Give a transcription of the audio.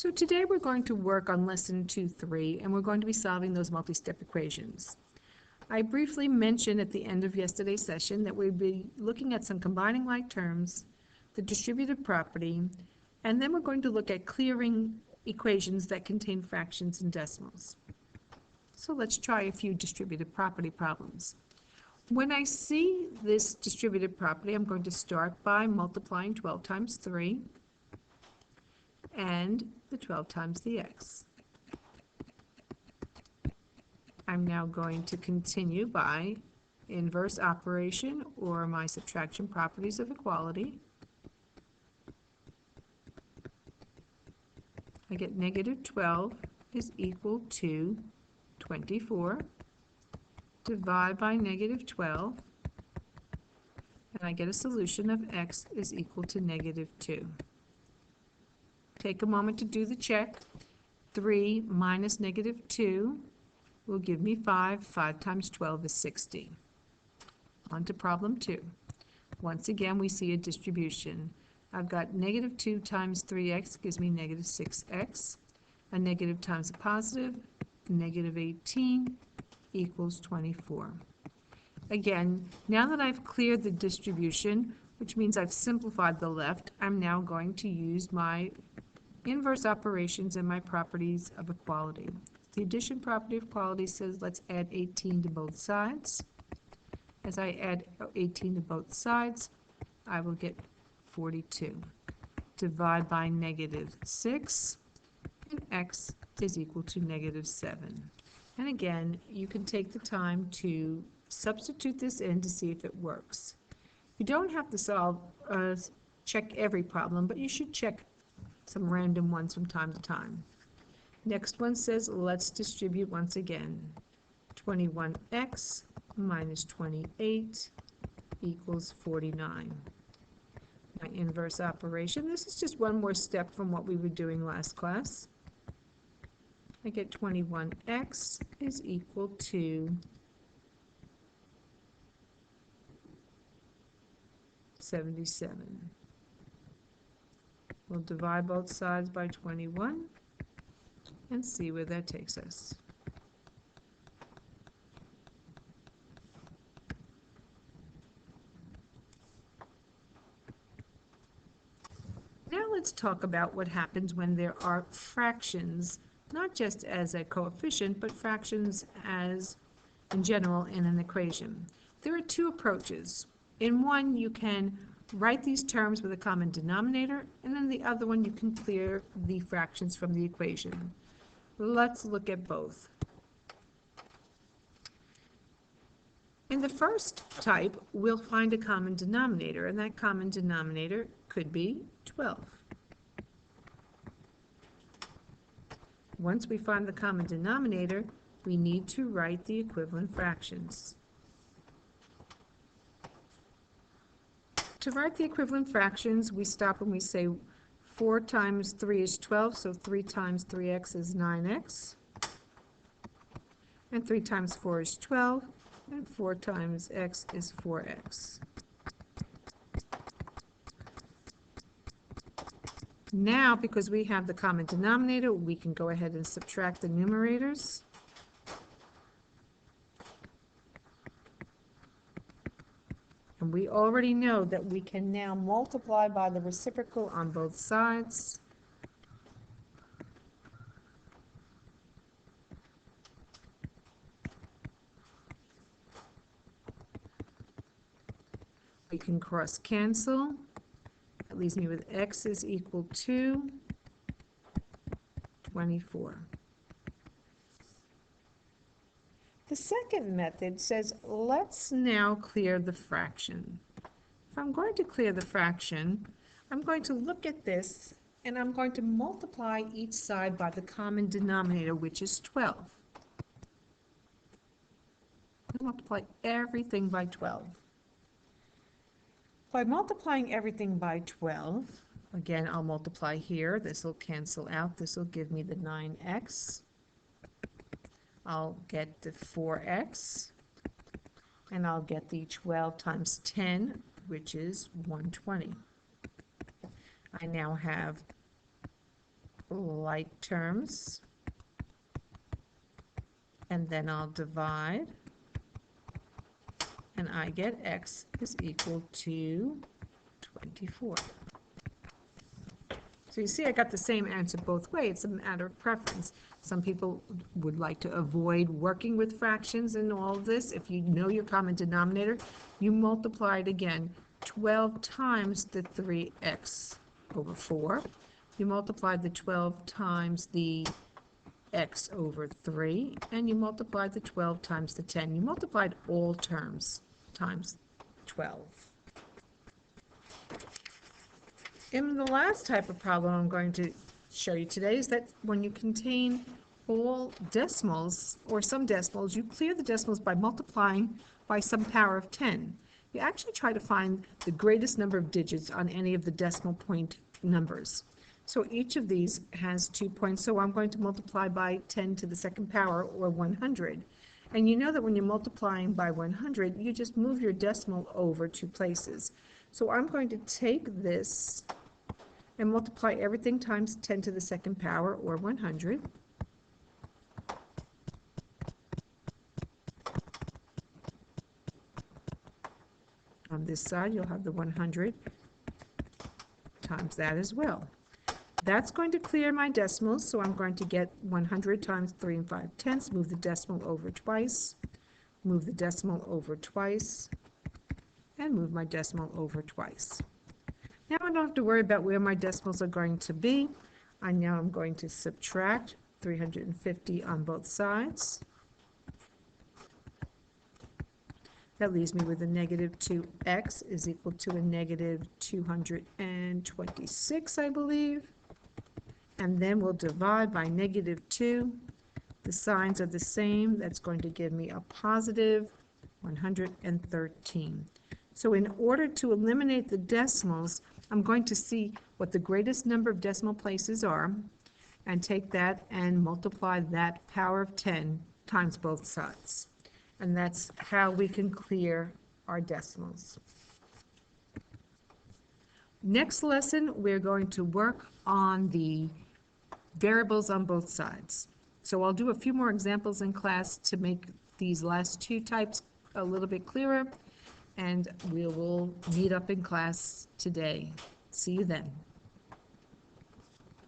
So today we're going to work on lesson 2.3 and we're going to be solving those multi-step equations. I briefly mentioned at the end of yesterday's session that we'd be looking at some combining like terms, the distributive property, and then we're going to look at clearing equations that contain fractions and decimals. So let's try a few distributive property problems. When I see this distributive property, I'm going to start by multiplying 12 times 3 and the 12 times the x. I'm now going to continue by inverse operation or my subtraction properties of equality. I get negative 12 is equal to 24. Divide by negative 12, and I get a solution of x is equal to negative 2. Take a moment to do the check. 3 minus negative 2 will give me 5. 5 times 12 is 60. On to problem 2. Once again, we see a distribution. I've got negative 2 times 3x gives me negative 6x. A negative times a positive, negative 18 equals 24. Again, now that I've cleared the distribution, which means I've simplified the left, I'm now going to use my inverse operations and my properties of equality. The addition property of equality says let's add 18 to both sides. As I add 18 to both sides, I will get 42. Divide by negative 6, and x is equal to negative 7. And again, you can take the time to substitute this in to see if it works. You don't have to check every problem, but you should check some random ones from time to time. Next one says let's distribute once again. 21x minus 28 equals 49. My inverse operation, this is just one more step from what we were doing last class. I get 21x is equal to 77. We'll divide both sides by 21 and see where that takes us. Now let's talk about what happens when there are fractions, not just as a coefficient, but fractions as in general in an equation. There are two approaches. In one, you can write these terms with a common denominator, and then the other one you can clear the fractions from the equation. Let's look at both. In the first type, we'll find a common denominator, and that common denominator could be 12. Once we find the common denominator, we need to write the equivalent fractions. To write the equivalent fractions, we stop and we say 4 times 3 is 12, so 3 times 3x is 9x. And 3 times 4 is 12, and 4 times x is 4x. Now, because we have the common denominator, we can go ahead and subtract the numerators. And we already know that we can now multiply by the reciprocal on both sides. We can cross cancel. That leaves me with x is equal to 24. The second method says let's now clear the fraction. If I'm going to clear the fraction, I'm going to look at this and I'm going to multiply each side by the common denominator, which is 12. I multiply everything by 12. By multiplying everything by 12, again I'll multiply here, this will cancel out, this will give me the 9x. I'll get the 4x, and I'll get the 12 times 10, which is 120. I now have like terms, and then I'll divide, and I get x is equal to 24. So you see I got the same answer both ways. It's a matter of preference. Some people would like to avoid working with fractions and all of this. If you know your common denominator, you multiply it again. 12 times the 3x over 4. You multiply the 12 times the x over 3, and you multiply the 12 times the 10. You multiplied all terms times 12. And the last type of problem I'm going to show you today is that when you contain all decimals, or some decimals, you clear the decimals by multiplying by some power of 10. You actually try to find the greatest number of digits on any of the decimal point numbers. So each of these has 2 points, so I'm going to multiply by 10 to the second power, or 100. And you know that when you're multiplying by 100, you just move your decimal over 2 places. So I'm going to take this and multiply everything times 10 to the second power, or 100. On this side, you'll have the 100 times that as well. That's going to clear my decimals, so I'm going to get 100 times 3 and 5/10, move the decimal over twice, move the decimal over twice, and move my decimal over twice. Now I don't have to worry about where my decimals are going to be. I now am going to subtract 350 on both sides. That leaves me with a negative 2x is equal to a negative 226, I believe. And then we'll divide by negative 2. The signs are the same. That's going to give me a positive 113. So in order to eliminate the decimals, I'm going to see what the greatest number of decimal places are and take that and multiply that power of 10 times both sides. And that's how we can clear our decimals. Next lesson, we're going to work on the variables on both sides. So I'll do a few more examples in class to make these last two types a little bit clearer, and we will meet up in class today. See you then.